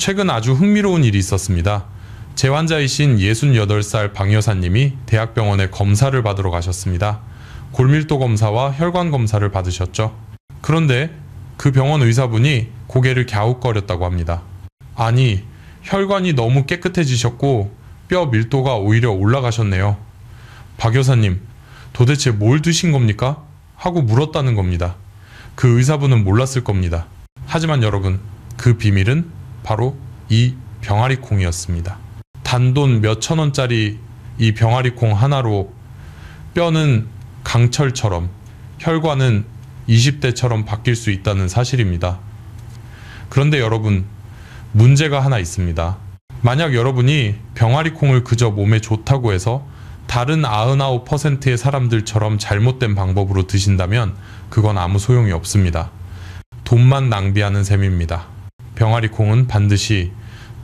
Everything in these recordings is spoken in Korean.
최근 아주 흥미로운 일이 있었습니다. 제 환자이신 68살 방 여사님이 대학병원에 검사를 받으러 가셨습니다. 골밀도 검사와 혈관 검사를 받으셨죠. 그런데 그 병원 의사분이 고개를 갸웃거렸다고 합니다. 아니, 혈관이 너무 깨끗해지셨고 뼈 밀도가 오히려 올라가셨네요. 박 여사님, 도대체 뭘 드신 겁니까? 하고 물었다는 겁니다. 그 의사분은 몰랐을 겁니다. 하지만 여러분, 그 비밀은 바로 이 병아리콩이었습니다. 단돈 몇천 원짜리 이 병아리콩 하나로 뼈는 강철처럼, 혈관은 20대처럼 바뀔 수 있다는 사실입니다. 그런데 여러분, 문제가 하나 있습니다. 만약 여러분이 병아리콩을 그저 몸에 좋다고 해서 다른 99%의 사람들처럼 잘못된 방법으로 드신다면 그건 아무 소용이 없습니다. 돈만 낭비하는 셈입니다. 병아리콩은 반드시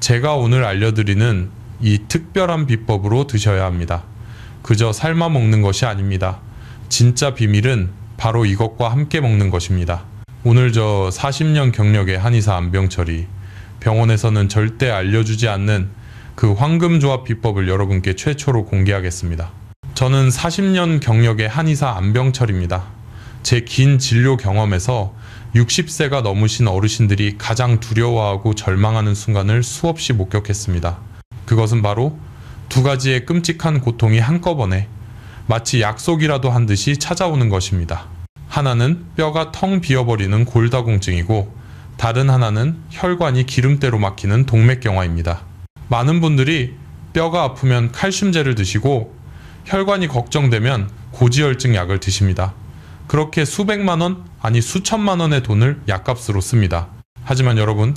제가 오늘 알려드리는 이 특별한 비법으로 드셔야 합니다. 그저 삶아 먹는 것이 아닙니다. 진짜 비밀은 바로 이것과 함께 먹는 것입니다. 오늘 저 40년 경력의 한의사 안병철이 병원에서는 절대 알려주지 않는 그 황금조합 비법을 여러분께 최초로 공개하겠습니다. 저는 40년 경력의 한의사 안병철입니다. 제 긴 진료 경험에서 60세가 넘으신 어르신들이 가장 두려워하고 절망하는 순간을 수없이 목격했습니다. 그것은 바로 두 가지의 끔찍한 고통이 한꺼번에 마치 약속이라도 한 듯이 찾아오는 것입니다. 하나는 뼈가 텅 비어버리는 골다공증이고 다른 하나는 혈관이 기름때로 막히는 동맥경화입니다. 많은 분들이 뼈가 아프면 칼슘제를 드시고 혈관이 걱정되면 고지혈증 약을 드십니다. 그렇게 수백만 원, 아니 수천만 원의 돈을 약값으로 씁니다. 하지만 여러분,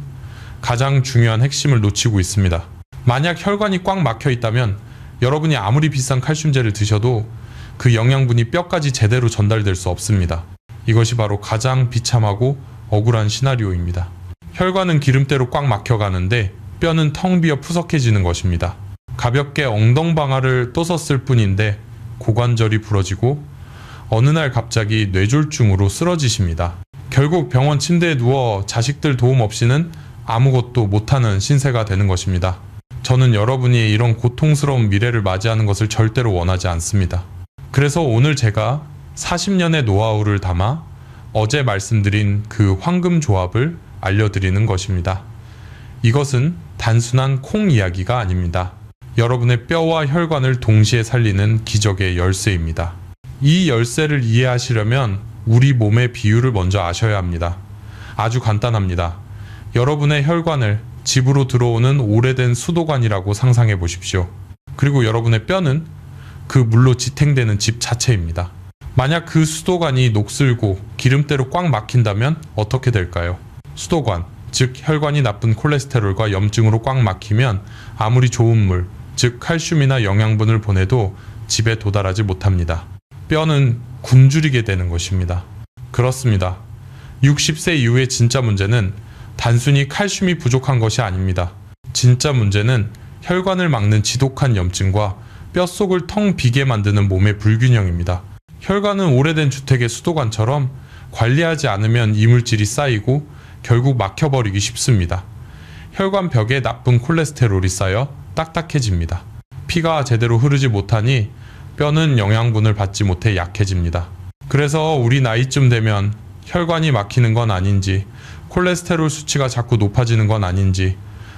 가장 중요한 핵심을 놓치고 있습니다. 만약 혈관이 꽉 막혀 있다면 여러분이 아무리 비싼 칼슘제를 드셔도 그 영양분이 뼈까지 제대로 전달될 수 없습니다. 이것이 바로 가장 비참하고 억울한 시나리오입니다. 혈관은 기름때로 꽉 막혀가는데 뼈는 텅 비어 푸석해지는 것입니다. 가볍게 엉덩방아를 또섰을 뿐인데 고관절이 부러지고 어느 날 갑자기 뇌졸중으로 쓰러지십니다. 결국 병원 침대에 누워 자식들 도움 없이는 아무것도 못하는 신세가 되는 것입니다. 저는 여러분이 이런 고통스러운 미래를 맞이하는 것을 절대로 원하지 않습니다. 그래서 오늘 제가 40년의 노하우를 담아 어제 말씀드린 그 황금 조합을 알려드리는 것입니다. 이것은 단순한 콩 이야기가 아닙니다. 여러분의 뼈와 혈관을 동시에 살리는 기적의 열쇠입니다. 이 열쇠를 이해하시려면 우리 몸의 비율을 먼저 아셔야 합니다. 아주 간단합니다. 여러분의 혈관을 집으로 들어오는 오래된 수도관이라고 상상해 보십시오. 그리고 여러분의 뼈는 그 물로 지탱되는 집 자체입니다. 만약 그 수도관이 녹슬고 기름때로 꽉 막힌다면 어떻게 될까요? 수도관, 즉 혈관이 나쁜 콜레스테롤과 염증으로 꽉 막히면 아무리 좋은 물, 즉 칼슘이나 영양분을 보내도 집에 도달하지 못합니다. 뼈는 굶주리게 되는 것입니다. 그렇습니다. 60세 이후의 진짜 문제는 단순히 칼슘이 부족한 것이 아닙니다. 진짜 문제는 혈관을 막는 지독한 염증과 뼛속을 텅 비게 만드는 몸의 불균형입니다. 혈관은 오래된 주택의 수도관처럼 관리하지 않으면 이물질이 쌓이고 결국 막혀버리기 쉽습니다. 혈관 벽에 나쁜 콜레스테롤이 쌓여 딱딱해집니다. 피가 제대로 흐르지 못하니 뼈는 영양분을 받지 못해 약해집니다. 그래서 우리 나이쯤 되면 혈관이 막히는 건 아닌지, 콜레스테롤 수치가 자꾸 높아지는 건 아닌지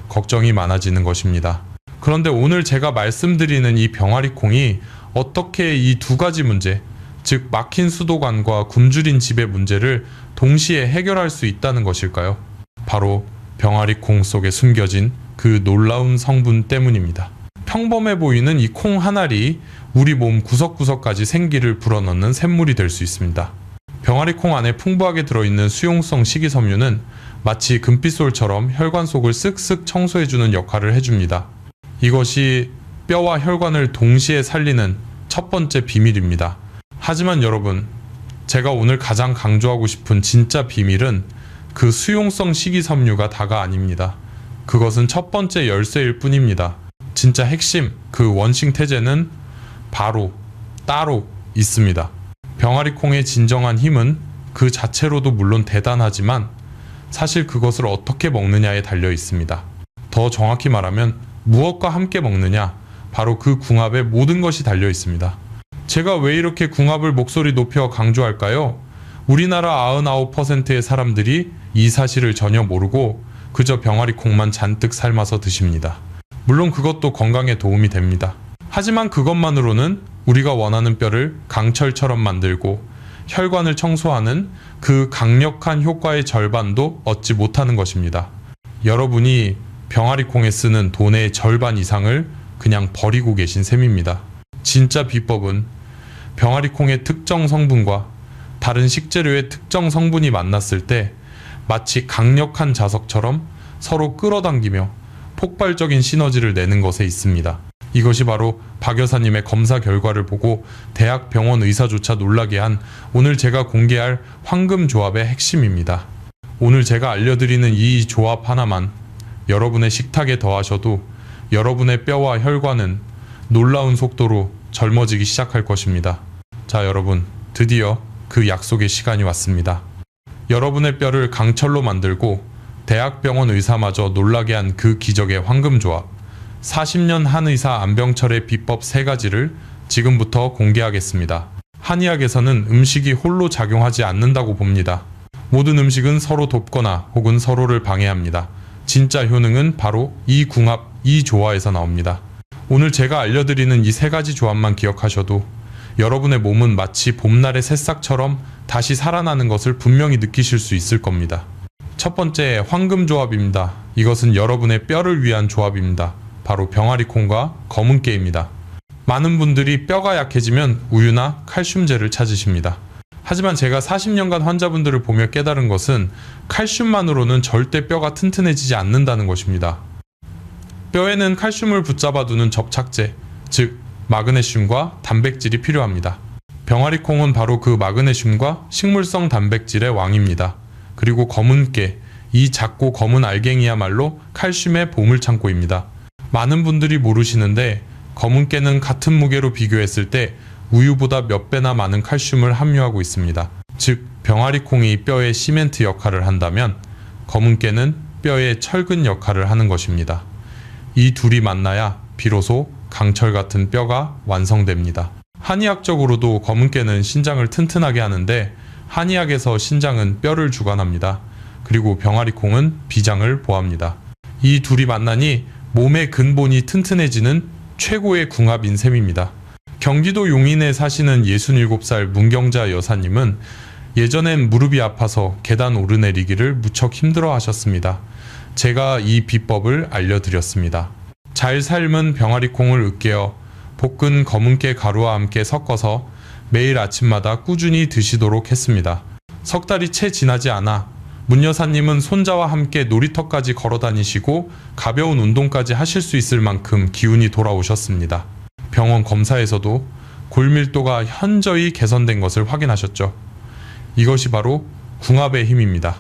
걱정이 많아지는 것입니다. 그런데 오늘 제가 말씀드리는 이 병아리콩이 어떻게 이 두 가지 문제, 즉 막힌 수도관과 굶주린 집의 문제를 동시에 해결할 수 있다는 것일까요? 바로 병아리콩 속에 숨겨진 그 놀라운 성분 때문입니다. 평범해 보이는 이 콩 한 알이 우리 몸 구석구석까지 생기를 불어넣는 샘물이 될 수 있습니다. 병아리콩 안에 풍부하게 들어있는 수용성 식이섬유는 마치 금빛솔처럼 혈관 속을 쓱쓱 청소해주는 역할을 해줍니다. 이것이 뼈와 혈관을 동시에 살리는 첫 번째 비밀입니다. 하지만 여러분, 제가 오늘 가장 강조하고 싶은 진짜 비밀은 그 수용성 식이섬유가 다가 아닙니다. 그것은 첫 번째 열쇠일 뿐입니다. 진짜 핵심, 그 원심 태제는 바로 따로 있습니다. 병아리콩의 진정한 힘은 그 자체로도 물론 대단하지만 사실 그것을 어떻게 먹느냐에 달려 있습니다. 더 정확히 말하면 무엇과 함께 먹느냐, 바로 그 궁합에 모든 것이 달려 있습니다. 제가 왜 이렇게 궁합을 목소리 높여 강조할까요? 우리나라 99%의 사람들이 이 사실을 전혀 모르고 그저 병아리 콩만 잔뜩 삶아서 드십니다. 물론 그것도 건강에 도움이 됩니다. 하지만 그것만으로는 우리가 원하는 뼈를 강철처럼 만들고 혈관을 청소하는 그 강력한 효과의 절반도 얻지 못하는 것입니다. 여러분이 병아리 콩에 쓰는 돈의 절반 이상을 그냥 버리고 계신 셈입니다. 진짜 비법은 병아리 콩의 특정 성분과 다른 식재료의 특정 성분이 만났을 때 마치 강력한 자석처럼 서로 끌어당기며 폭발적인 시너지를 내는 것에 있습니다. 이것이 바로 박 여사님의 검사 결과를 보고 대학 병원 의사조차 놀라게 한 오늘 제가 공개할 황금조합의 핵심입니다. 오늘 제가 알려드리는 이 조합 하나만 여러분의 식탁에 더하셔도 여러분의 뼈와 혈관은 놀라운 속도로 젊어지기 시작할 것입니다. 자, 여러분, 드디어 그 약속의 시간이 왔습니다. 여러분의 뼈를 강철로 만들고 대학병원 의사마저 놀라게 한 그 기적의 황금조합, 40년 한의사 안병철의 비법 3가지를 지금부터 공개하겠습니다. 한의학에서는 음식이 홀로 작용하지 않는다고 봅니다. 모든 음식은 서로 돕거나 혹은 서로를 방해합니다. 진짜 효능은 바로 이 궁합, 이 조화에서 나옵니다. 오늘 제가 알려드리는 이 3가지 조합만 기억하셔도 여러분의 몸은 마치 봄날의 새싹처럼 다시 살아나는 것을 분명히 느끼실 수 있을 겁니다. 첫 번째, 황금조합입니다. 이것은 여러분의 뼈를 위한 조합입니다. 바로 병아리콩과 검은깨입니다. 많은 분들이 뼈가 약해지면 우유나 칼슘제를 찾으십니다. 하지만 제가 40년간 환자분들을 보며 깨달은 것은 칼슘만으로는 절대 뼈가 튼튼해지지 않는다는 것입니다. 뼈에는 칼슘을 붙잡아두는 접착제, 즉 마그네슘과 단백질이 필요합니다. 병아리콩은 바로 그 마그네슘과 식물성 단백질의 왕입니다. 그리고 검은깨, 이 작고 검은 알갱이야말로 칼슘의 보물창고입니다. 많은 분들이 모르시는데 검은깨는 같은 무게로 비교했을 때 우유보다 몇 배나 많은 칼슘을 함유하고 있습니다. 즉, 병아리콩이 뼈의 시멘트 역할을 한다면 검은깨는 뼈의 철근 역할을 하는 것입니다. 이 둘이 만나야 비로소 강철 같은 뼈가 완성됩니다. 한의학적으로도 검은깨는 신장을 튼튼하게 하는데 한의학에서 신장은 뼈를 주관합니다. 그리고 병아리콩은 비장을 보합니다. 이 둘이 만나니 몸의 근본이 튼튼해지는 최고의 궁합인 셈입니다. 경기도 용인에 사시는 67살 문경자 여사님은 예전엔 무릎이 아파서 계단 오르내리기를 무척 힘들어 하셨습니다. 제가 이 비법을 알려드렸습니다. 잘 삶은 병아리콩을 으깨어 볶은 검은깨 가루와 함께 섞어서 매일 아침마다 꾸준히 드시도록 했습니다. 석 달이 채 지나지 않아 문 여사님은 손자와 함께 놀이터까지 걸어 다니시고 가벼운 운동까지 하실 수 있을 만큼 기운이 돌아오셨습니다. 병원 검사에서도 골밀도가 현저히 개선된 것을 확인하셨죠. 이것이 바로 궁합의 힘입니다.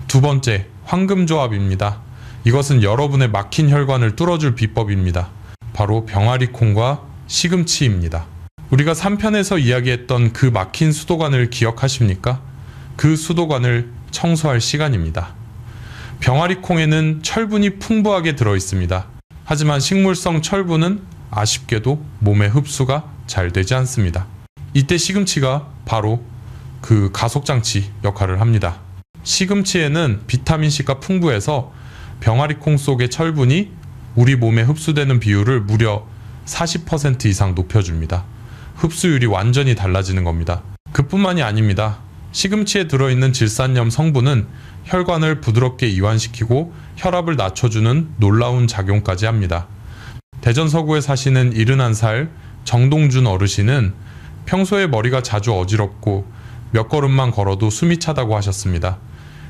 두 번째, 황금조합입니다. 이것은 여러분의 막힌 혈관을 뚫어줄 비법입니다. 바로 병아리콩과 시금치입니다. 우리가 3편에서 이야기했던 그 막힌 수도관을 기억하십니까? 그 수도관을 청소할 시간입니다. 병아리콩에는 철분이 풍부하게 들어있습니다. 하지만 식물성 철분은 아쉽게도 몸에 흡수가 잘 되지 않습니다. 이때 시금치가 바로 그 가속장치 역할을 합니다. 시금치에는 비타민C가 풍부해서 병아리콩 속의 철분이 우리 몸에 흡수되는 비율을 무려 40% 이상 높여줍니다. 흡수율이 완전히 달라지는 겁니다. 그뿐만이 아닙니다. 시금치에 들어있는 질산염 성분은 혈관을 부드럽게 이완시키고 혈압을 낮춰주는 놀라운 작용까지 합니다. 대전 서구에 사시는 71살 정동준 어르신은 평소에 머리가 자주 어지럽고 몇 걸음만 걸어도 숨이 차다고 하셨습니다.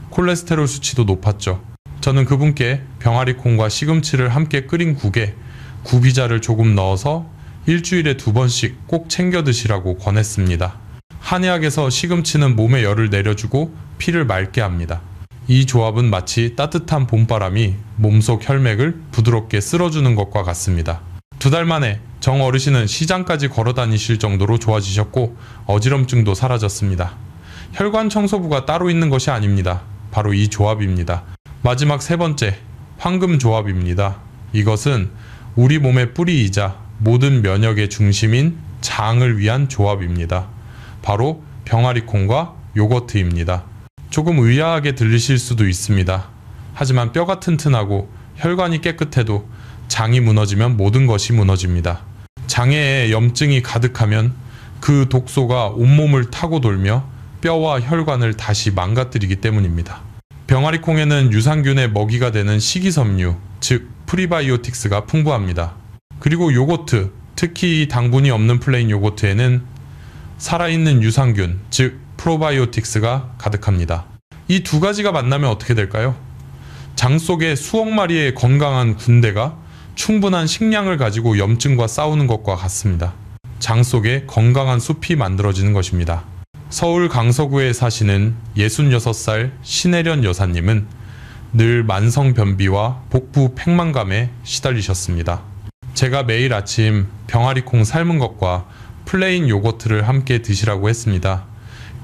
콜레스테롤 수치도 높았죠. 저는 그분께 병아리콩과 시금치를 함께 끓인 국에 구비자를 조금 넣어서 일주일에 2번씩 꼭 챙겨 드시라고 권했습니다. 한의학에서 시금치는 몸에 열을 내려주고 피를 맑게 합니다. 이 조합은 마치 따뜻한 봄바람이 몸속 혈맥을 부드럽게 쓸어주는 것과 같습니다. 2달 만에 정 어르신은 시장까지 걸어 다니실 정도로 좋아지셨고 어지럼증도 사라졌습니다. 혈관 청소부가 따로 있는 것이 아닙니다. 바로 이 조합입니다. 마지막 3번째, 황금 조합입니다. 이것은 우리 몸의 뿌리이자 모든 면역의 중심인 장을 위한 조합입니다. 바로 병아리콩과 요거트입니다. 조금 의아하게 들리실 수도 있습니다. 하지만 뼈가 튼튼하고 혈관이 깨끗해도 장이 무너지면 모든 것이 무너집니다. 장애에 염증이 가득하면 그 독소가 온몸을 타고 돌며 뼈와 혈관을 다시 망가뜨리기 때문입니다. 병아리콩에는 유산균의 먹이가 되는 식이섬유, 즉 프리바이오틱스가 풍부합니다. 그리고 요거트, 특히 당분이 없는 플레인 요거트에는 살아있는 유산균, 즉 프로바이오틱스가 가득합니다. 이 두 가지가 만나면 어떻게 될까요? 장 속에 수억 마리의 건강한 군대가 충분한 식량을 가지고 염증과 싸우는 것과 같습니다. 장 속에 건강한 숲이 만들어지는 것입니다. 서울 강서구에 사시는 66살 신혜련 여사님은 늘 만성변비와 복부 팽만감에 시달리셨습니다. 제가 매일 아침 병아리콩 삶은 것과 플레인 요거트를 함께 드시라고 했습니다.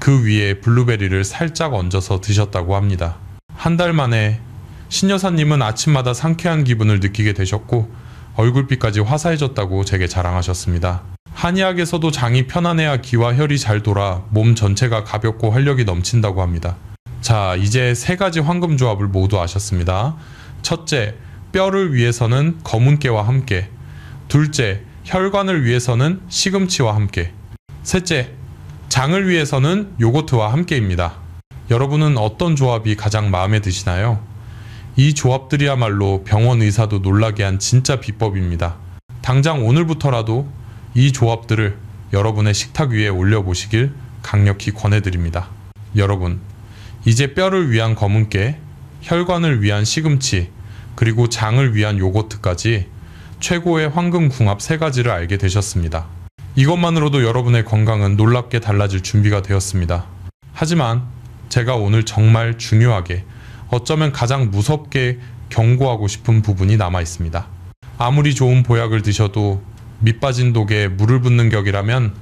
그 위에 블루베리를 살짝 얹어서 드셨다고 합니다. 한 달 만에 신 여사님은 아침마다 상쾌한 기분을 느끼게 되셨고 얼굴빛까지 화사해졌다고 제게 자랑하셨습니다. 한의학에서도 장이 편안해야 기와 혈이 잘 돌아 몸 전체가 가볍고 활력이 넘친다고 합니다. 자, 이제 세 가지 황금 조합을 모두 아셨습니다. 첫째, 뼈를 위해서는 검은깨와 함께. 둘째, 혈관을 위해서는 시금치와 함께. 셋째, 장을 위해서는 요거트와 함께입니다. 여러분은 어떤 조합이 가장 마음에 드시나요? 이 조합들이야말로 병원 의사도 놀라게 한 진짜 비법입니다. 당장 오늘부터라도 이 조합들을 여러분의 식탁 위에 올려보시길 강력히 권해드립니다. 여러분, 이제 뼈를 위한 검은깨, 혈관을 위한 시금치, 그리고 장을 위한 요거트까지 최고의 황금 궁합 세 가지를 알게 되셨습니다. 이것만으로도 여러분의 건강은 놀랍게 달라질 준비가 되었습니다. 하지만 제가 오늘 정말 중요하게, 어쩌면 가장 무섭게 경고하고 싶은 부분이 남아 있습니다. 아무리 좋은 보약을 드셔도 밑 빠진 독에 물을 붓는 격이라면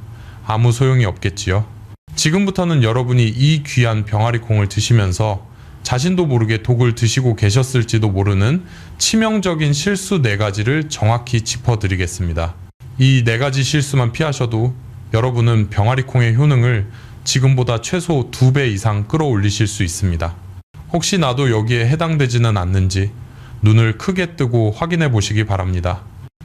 아무 소용이 없겠지요. 지금부터는 여러분이 이 귀한 병아리콩을 드시면서 자신도 모르게 독을 드시고 계셨을지도 모르는 치명적인 실수 4가지를 정확히 짚어드리겠습니다. 이 4가지 실수만 피하셔도 여러분은 병아리콩의 효능을 지금보다 최소 2배 이상 끌어올리실 수 있습니다. 혹시 나도 여기에 해당되지는 않는지 눈을 크게 뜨고 확인해 보시기 바랍니다.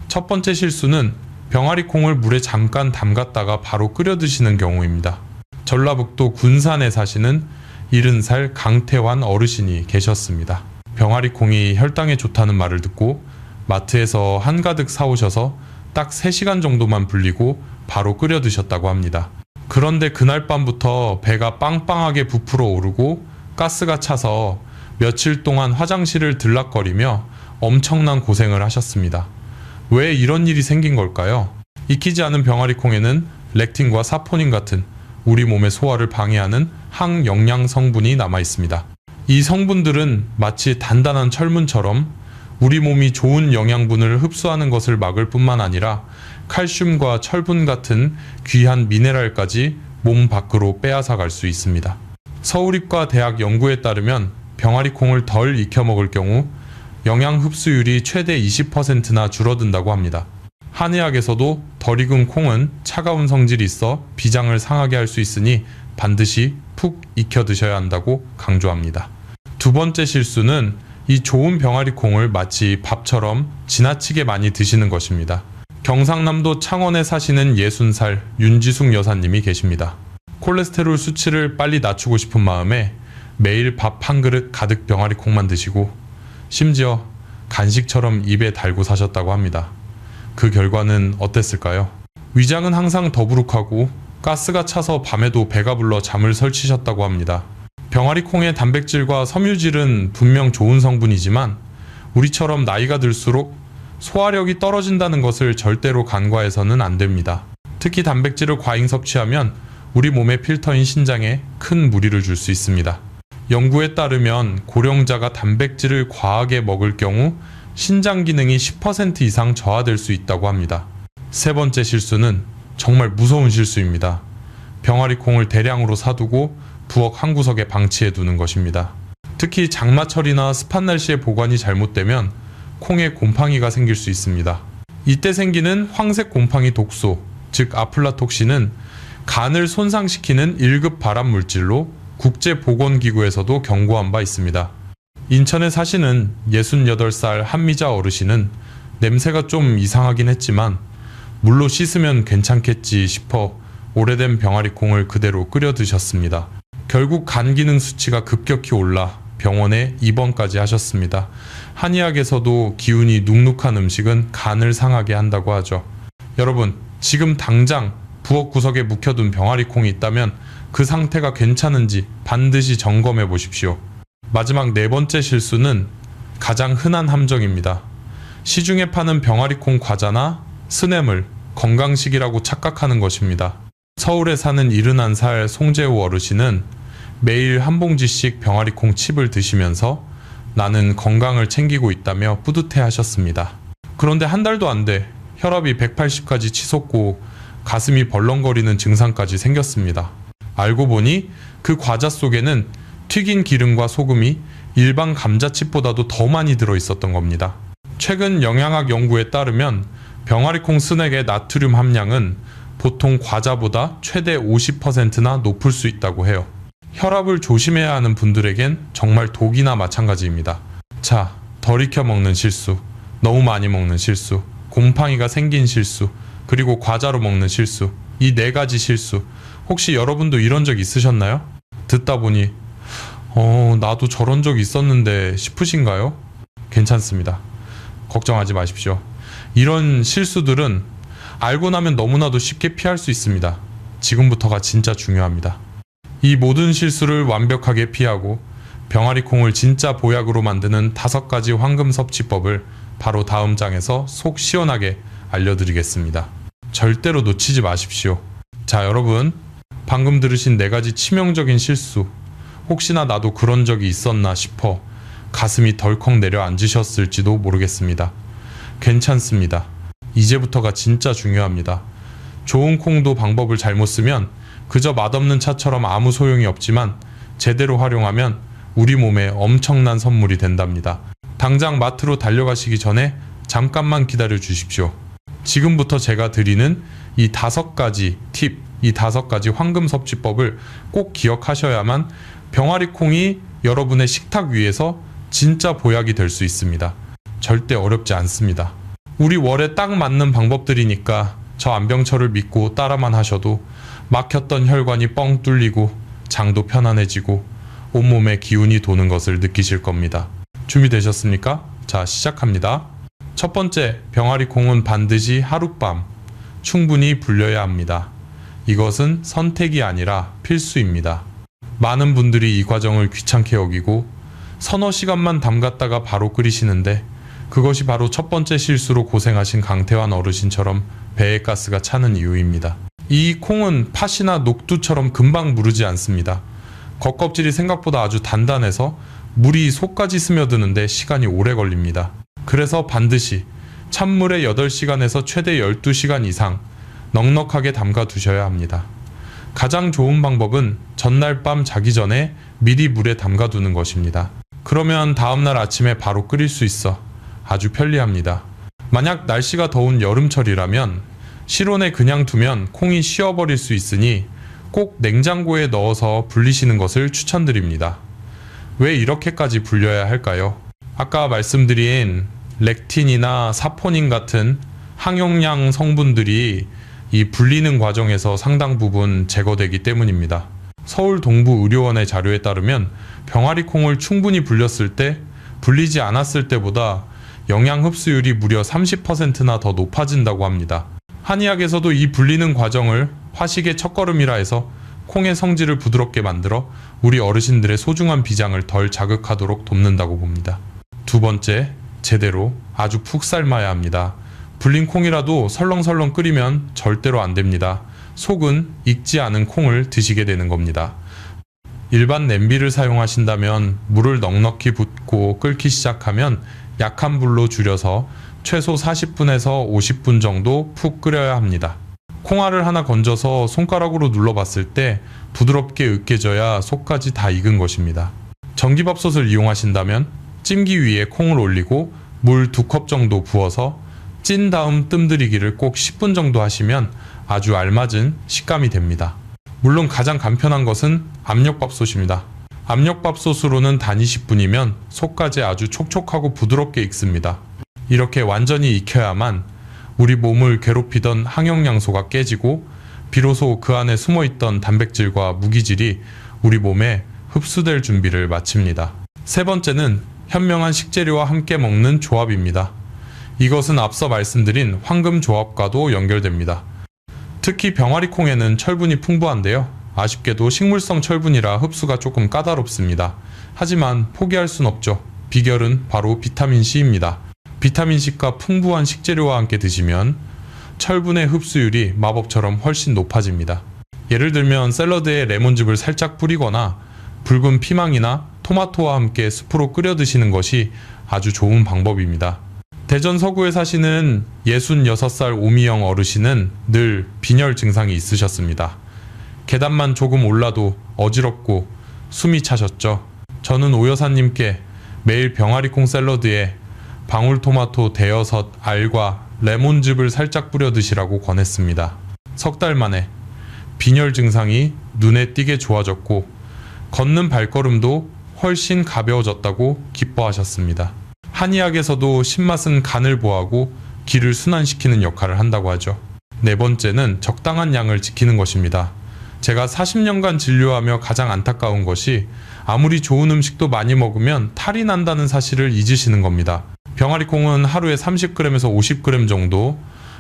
첫 번째 실수는 병아리콩을 물에 잠깐 담갔다가 바로 끓여 드시는 경우입니다. 전라북도 군산에 사시는 70살 강태환 어르신이 계셨습니다. 병아리콩이 혈당에 좋다는 말을 듣고 마트에서 한가득 사오셔서 딱 3시간 정도만 불리고 바로 끓여 드셨다고 합니다. 그런데 그날 밤부터 배가 빵빵하게 부풀어 오르고 가스가 차서 며칠 동안 화장실을 들락거리며 엄청난 고생을 하셨습니다. 왜 이런 일이 생긴 걸까요? 익히지 않은 병아리콩에는 렉틴과 사포닌 같은 우리 몸의 소화를 방해하는 항영양 성분이 남아 있습니다. 이 성분들은 마치 단단한 철문처럼 우리 몸이 좋은 영양분을 흡수하는 것을 막을 뿐만 아니라 칼슘과 철분 같은 귀한 미네랄까지 몸 밖으로 빼앗아 갈 수 있습니다. 서울의과대학 연구에 따르면 병아리콩을 덜 익혀 먹을 경우 영양 흡수율이 최대 20%나 줄어든다고 합니다. 한의학에서도 덜 익은 콩은 차가운 성질이 있어 비장을 상하게 할 수 있으니 반드시 푹 익혀 드셔야 한다고 강조합니다. 두 번째 실수는 이 좋은 병아리콩을 마치 밥처럼 지나치게 많이 드시는 것입니다. 경상남도 창원에 사시는 60살 윤지숙 여사님이 계십니다. 콜레스테롤 수치를 빨리 낮추고 싶은 마음에 매일 밥 한 그릇 가득 병아리콩만 드시고 심지어 간식처럼 입에 달고 사셨다고 합니다. 그 결과는 어땠을까요? 위장은 항상 더부룩하고 가스가 차서 밤에도 배가 불러 잠을 설치셨다고 합니다. 병아리콩의 단백질과 섬유질은 분명 좋은 성분이지만 우리처럼 나이가 들수록 소화력이 떨어진다는 것을 절대로 간과해서는 안 됩니다. 특히 단백질을 과잉 섭취하면 우리 몸의 필터인 신장에 큰 무리를 줄 수 있습니다. 연구에 따르면 고령자가 단백질을 과하게 먹을 경우 신장 기능이 10% 이상 저하될 수 있다고 합니다. 세 번째 실수는 정말 무서운 실수입니다. 병아리콩을 대량으로 사두고 부엌 한 구석에 방치해 두는 것입니다. 특히 장마철이나 습한 날씨에 보관이 잘못되면 콩에 곰팡이가 생길 수 있습니다. 이때 생기는 황색 곰팡이 독소, 즉 아플라톡신은 간을 손상시키는 1급 발암 물질로 국제보건기구에서도 경고한 바 있습니다. 인천에 사시는 68살 한미자 어르신은 냄새가 좀 이상하긴 했지만 물로 씻으면 괜찮겠지 싶어 오래된 병아리콩을 그대로 끓여 드셨습니다. 결국 간 기능 수치가 급격히 올라 병원에 입원까지 하셨습니다. 한의학에서도 기운이 눅눅한 음식은 간을 상하게 한다고 하죠. 여러분, 지금 당장 부엌 구석에 묵혀둔 병아리콩이 있다면 그 상태가 괜찮은지 반드시 점검해 보십시오. 마지막 네 번째 실수는 가장 흔한 함정입니다. 시중에 파는 병아리콩 과자나 스낵을 건강식이라고 착각하는 것입니다. 서울에 사는 71살 송재호 어르신은 매일 한 봉지씩 병아리콩 칩을 드시면서 나는 건강을 챙기고 있다며 뿌듯해 하셨습니다. 그런데 한 달도 안 돼 혈압이 180까지 치솟고 가슴이 벌렁거리는 증상까지 생겼습니다. 알고 보니 그 과자 속에는 튀긴 기름과 소금이 일반 감자칩보다도 더 많이 들어있었던 겁니다. 최근 영양학 연구에 따르면 병아리콩 스낵의 나트륨 함량은 보통 과자보다 최대 50%나 높을 수 있다고 해요. 혈압을 조심해야 하는 분들에겐 정말 독이나 마찬가지입니다. 자, 덜 익혀 먹는 실수, 너무 많이 먹는 실수, 곰팡이가 생긴 실수, 그리고 과자로 먹는 실수, 이 네 가지 실수, 혹시 여러분도 이런 적 있으셨나요? 듣다 보니 나도 저런 적 있었는데 싶으신가요? 괜찮습니다. 걱정하지 마십시오. 이런 실수들은 알고 나면 너무나도 쉽게 피할 수 있습니다. 지금부터가 진짜 중요합니다. 이 모든 실수를 완벽하게 피하고 병아리콩을 진짜 보약으로 만드는 5가지 황금 섭취법을 바로 다음 장에서 속 시원하게 알려드리겠습니다. 절대로 놓치지 마십시오. 자, 여러분, 방금 들으신 4가지 치명적인 실수, 혹시나 나도 그런 적이 있었나 싶어 가슴이 덜컥 내려앉으셨을지도 모르겠습니다. 괜찮습니다. 이제부터가 진짜 중요합니다. 좋은 콩도 방법을 잘못 쓰면 그저 맛없는 차처럼 아무 소용이 없지만 제대로 활용하면 우리 몸에 엄청난 선물이 된답니다. 당장 마트로 달려가시기 전에 잠깐만 기다려 주십시오. 지금부터 제가 드리는 이 5가지 팁, 이 5가지 황금 섭취법을 꼭 기억하셔야만 병아리콩이 여러분의 식탁 위에서 진짜 보약이 될 수 있습니다. 절대 어렵지 않습니다. 우리 월에 딱 맞는 방법들이니까 저 안병철을 믿고 따라만 하셔도 막혔던 혈관이 뻥 뚫리고 장도 편안해지고 온몸에 기운이 도는 것을 느끼실 겁니다. 준비되셨습니까? 자, 시작합니다. 첫 번째, 병아리콩은 반드시 하룻밤 충분히 불려야 합니다. 이것은 선택이 아니라 필수입니다. 많은 분들이 이 과정을 귀찮게 여기고 서너 시간만 담갔다가 바로 끓이시는데 그것이 바로 첫 번째 실수로 고생하신 강태환 어르신처럼 배에 가스가 차는 이유입니다. 이 콩은 팥이나 녹두처럼 금방 무르지 않습니다. 겉껍질이 생각보다 아주 단단해서 물이 속까지 스며드는데 시간이 오래 걸립니다. 그래서 반드시 찬물에 8시간에서 최대 12시간 이상 넉넉하게 담가 두셔야 합니다. 가장 좋은 방법은 전날 밤 자기 전에 미리 물에 담가 두는 것입니다. 그러면 다음날 아침에 바로 끓일 수 있어 아주 편리합니다. 만약 날씨가 더운 여름철이라면 실온에 그냥 두면 콩이 쉬어버릴 수 있으니 꼭 냉장고에 넣어서 불리시는 것을 추천드립니다. 왜 이렇게까지 불려야 할까요? 아까 말씀드린 렉틴이나 사포닌 같은 항용량 성분들이 이 불리는 과정에서 상당 부분 제거되기 때문입니다. 서울 동부의료원의 자료에 따르면 병아리콩을 충분히 불렸을 때 불리지 않았을 때보다 영양 흡수율이 무려 30%나 더 높아진다고 합니다. 한의학에서도 이 불리는 과정을 화식의 첫걸음이라 해서 콩의 성질을 부드럽게 만들어 우리 어르신들의 소중한 비장을 덜 자극하도록 돕는다고 봅니다. 두 번째, 제대로 아주 푹 삶아야 합니다. 불린 콩이라도 설렁설렁 끓이면 절대로 안 됩니다. 속은 익지 않은 콩을 드시게 되는 겁니다. 일반 냄비를 사용하신다면 물을 넉넉히 붓고 끓기 시작하면 약한 불로 줄여서 최소 40분에서 50분 정도 푹 끓여야 합니다. 콩알을 하나 건져서 손가락으로 눌러봤을 때 부드럽게 으깨져야 속까지 다 익은 것입니다. 전기밥솥을 이용하신다면 찜기 위에 콩을 올리고 물 2컵 정도 부어서 찐 다음 뜸들이기를 꼭 10분 정도 하시면 아주 알맞은 식감이 됩니다. 물론 가장 간편한 것은 압력밥솥입니다. 압력밥솥으로는 단 20분이면 속까지 아주 촉촉하고 부드럽게 익습니다. 이렇게 완전히 익혀야만 우리 몸을 괴롭히던 항영양소가 깨지고 비로소 그 안에 숨어있던 단백질과 무기질이 우리 몸에 흡수될 준비를 마칩니다. 세 번째는 현명한 식재료와 함께 먹는 조합입니다. 이것은 앞서 말씀드린 황금 조합과도 연결됩니다. 특히 병아리콩에는 철분이 풍부한데요. 아쉽게도 식물성 철분이라 흡수가 조금 까다롭습니다. 하지만 포기할 순 없죠. 비결은 바로 비타민C입니다. 비타민C가 풍부한 식재료와 함께 드시면 철분의 흡수율이 마법처럼 훨씬 높아집니다. 예를 들면 샐러드에 레몬즙을 살짝 뿌리거나 붉은 피망이나 토마토와 함께 스프로 끓여 드시는 것이 아주 좋은 방법입니다. 대전 서구에 사시는 66살 오미영 어르신은 늘 빈혈 증상이 있으셨습니다. 계단만 조금 올라도 어지럽고 숨이 차셨죠. 저는 오 여사님께 매일 병아리콩 샐러드에 방울토마토 대여섯 알과 레몬즙을 살짝 뿌려 드시라고 권했습니다. 석 달 만에 빈혈 증상이 눈에 띄게 좋아졌고 걷는 발걸음도 훨씬 가벼워졌다고 기뻐하셨습니다. 한의학에서도 신맛은 간을 보하고 기를 순환시키는 역할을 한다고 하죠. 네 번째는 적당한 양을 지키는 것입니다. 제가 40년간 진료하며 가장 안타까운 것이 아무리 좋은 음식도 많이 먹으면 탈이 난다는 사실을 잊으시는 겁니다. 병아리콩은 하루에 30g에서 50g 정도,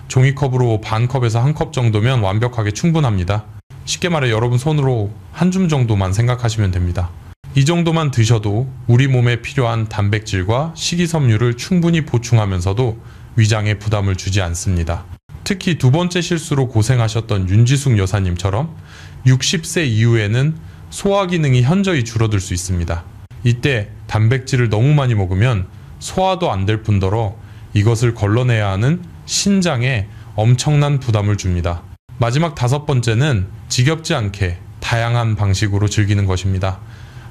종이컵으로 반 컵에서 한 컵 정도면 완벽하게 충분합니다. 쉽게 말해 여러분 손으로 한 줌 정도만 생각하시면 됩니다. 이 정도만 드셔도 우리 몸에 필요한 단백질과 식이섬유를 충분히 보충하면서도 위장에 부담을 주지 않습니다. 특히 두 번째 실수로 고생하셨던 윤지숙 여사님처럼 60세 이후에는 소화 기능이 현저히 줄어들 수 있습니다. 이때 단백질을 너무 많이 먹으면 소화도 안 될 뿐더러 이것을 걸러내야 하는 신장에 엄청난 부담을 줍니다. 마지막 다섯 번째는 지겹지 않게 다양한 방식으로 즐기는 것입니다.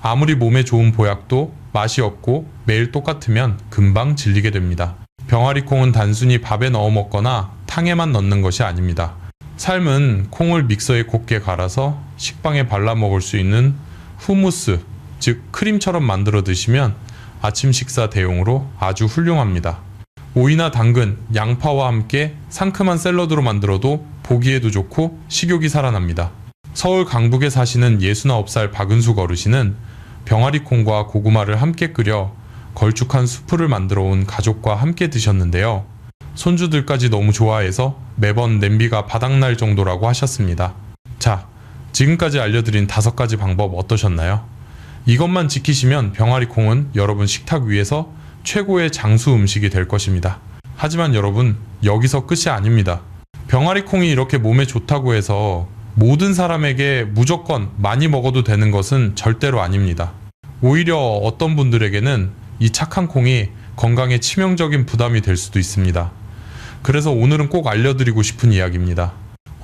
아무리 몸에 좋은 보약도 맛이 없고 매일 똑같으면 금방 질리게 됩니다. 병아리콩은 단순히 밥에 넣어 먹거나 탕에만 넣는 것이 아닙니다. 삶은 콩을 믹서에 곱게 갈아서 식빵에 발라 먹을 수 있는 후무스, 즉 크림처럼 만들어 드시면 아침 식사 대용으로 아주 훌륭합니다. 오이나 당근, 양파와 함께 상큼한 샐러드로 만들어도 보기에도 좋고 식욕이 살아납니다. 서울 강북에 사시는 69살 박은숙 어르신은 병아리콩과 고구마를 함께 끓여 걸쭉한 수프를 만들어 온 가족과 함께 드셨는데요. 손주들까지 너무 좋아해서 매번 냄비가 바닥날 정도라고 하셨습니다. 자, 지금까지 알려드린 5가지 방법 어떠셨나요? 이것만 지키시면 병아리콩은 여러분 식탁 위에서 최고의 장수 음식이 될 것입니다. 하지만 여러분, 여기서 끝이 아닙니다. 병아리콩이 이렇게 몸에 좋다고 해서 모든 사람에게 무조건 많이 먹어도 되는 것은 절대로 아닙니다. 오히려 어떤 분들에게는 이 착한 콩이 건강에 치명적인 부담이 될 수도 있습니다. 그래서 오늘은 꼭 알려드리고 싶은 이야기입니다.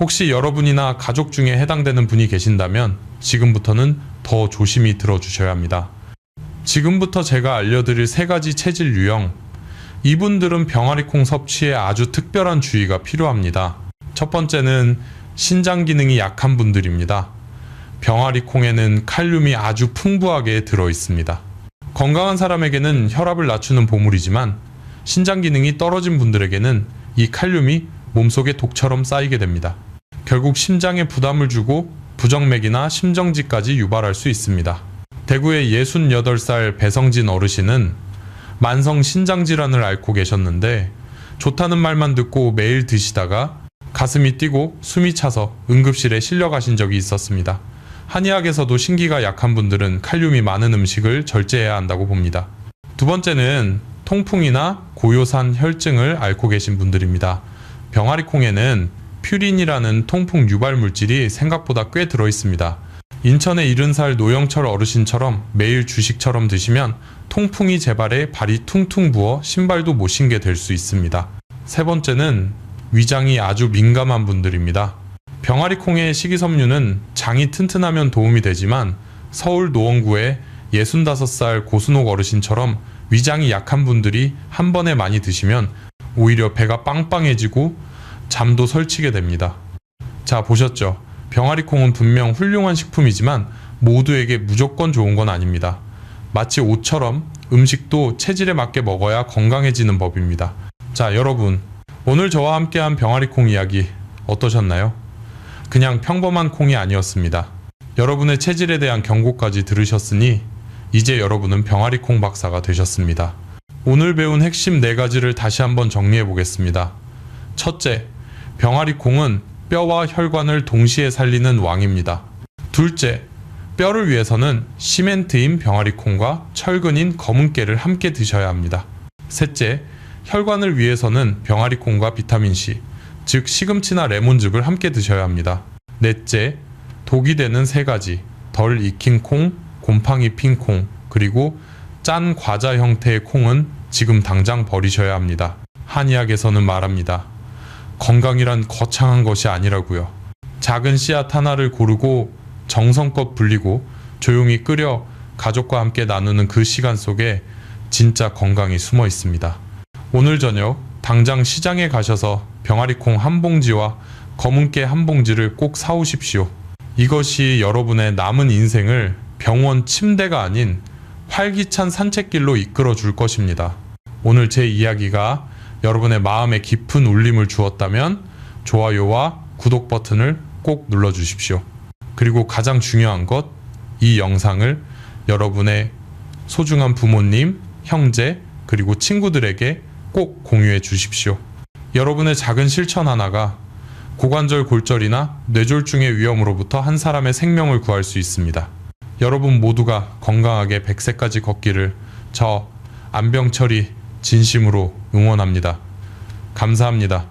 혹시 여러분이나 가족 중에 해당되는 분이 계신다면 지금부터는 더 조심히 들어주셔야 합니다. 지금부터 제가 알려드릴 3가지 체질 유형, 이분들은 병아리콩 섭취에 아주 특별한 주의가 필요합니다. 첫 번째는 신장 기능이 약한 분들입니다. 병아리콩에는 칼륨이 아주 풍부하게 들어 있습니다. 건강한 사람에게는 혈압을 낮추는 보물이지만 신장 기능이 떨어진 분들에게는 이 칼륨이 몸속에 독처럼 쌓이게 됩니다. 결국 심장에 부담을 주고 부정맥이나 심정지까지 유발할 수 있습니다. 대구의 68살 배성진 어르신은 만성 신장질환을 앓고 계셨는데 좋다는 말만 듣고 매일 드시다가 가슴이 뛰고 숨이 차서 응급실에 실려가신 적이 있었습니다. 한의학에서도 신기가 약한 분들은 칼륨이 많은 음식을 절제해야 한다고 봅니다. 두 번째는 통풍이나 고요산 혈증을 앓고 계신 분들입니다. 병아리콩에는 퓨린이라는 통풍 유발 물질이 생각보다 꽤 들어 있습니다. 인천의 70살 노영철 어르신처럼 매일 주식처럼 드시면 통풍이 재발해 발이 퉁퉁 부어 신발도 못 신게 될 수 있습니다. 세 번째는 위장이 아주 민감한 분들입니다. 병아리콩의 식이섬유는 장이 튼튼하면 도움이 되지만 서울 노원구에 65살 고순옥 어르신처럼 위장이 약한 분들이 한 번에 많이 드시면 오히려 배가 빵빵해지고 잠도 설치게 됩니다. 자, 보셨죠? 병아리콩은 분명 훌륭한 식품이지만 모두에게 무조건 좋은 건 아닙니다. 마치 옷처럼 음식도 체질에 맞게 먹어야 건강해지는 법입니다. 자, 여러분, 오늘 저와 함께한 병아리콩 이야기 어떠셨나요? 그냥 평범한 콩이 아니었습니다. 여러분의 체질에 대한 경고까지 들으셨으니 이제 여러분은 병아리콩 박사가 되셨습니다. 오늘 배운 핵심 4가지를 다시 한번 정리해 보겠습니다. 첫째, 병아리콩은 뼈와 혈관을 동시에 살리는 왕입니다. 둘째, 뼈를 위해서는 시멘트인 병아리콩과 철근인 검은깨를 함께 드셔야 합니다. 셋째, 혈관을 위해서는 병아리콩과 비타민C, 즉 시금치나 레몬즙을 함께 드셔야 합니다. 넷째, 독이 되는 3가지, 덜 익힌 콩, 곰팡이 핀 콩, 그리고 짠 과자 형태의 콩은 지금 당장 버리셔야 합니다. 한의학에서는 말합니다. 건강이란 거창한 것이 아니라고요. 작은 씨앗 하나를 고르고 정성껏 불리고 조용히 끓여 가족과 함께 나누는 그 시간 속에 진짜 건강이 숨어 있습니다. 오늘 저녁 당장 시장에 가셔서 병아리콩 한 봉지와 검은깨 한 봉지를 꼭 사오십시오. 이것이 여러분의 남은 인생을 병원 침대가 아닌 활기찬 산책길로 이끌어 줄 것입니다. 오늘 제 이야기가 여러분의 마음에 깊은 울림을 주었다면 좋아요와 구독 버튼을 꼭 눌러주십시오. 그리고 가장 중요한 것, 이 영상을 여러분의 소중한 부모님, 형제, 그리고 친구들에게 꼭 공유해 주십시오. 여러분의 작은 실천 하나가 고관절 골절이나 뇌졸중의 위험으로부터 한 사람의 생명을 구할 수 있습니다. 여러분 모두가 건강하게 100세까지 걷기를 저 안병철이 진심으로 응원합니다. 감사합니다.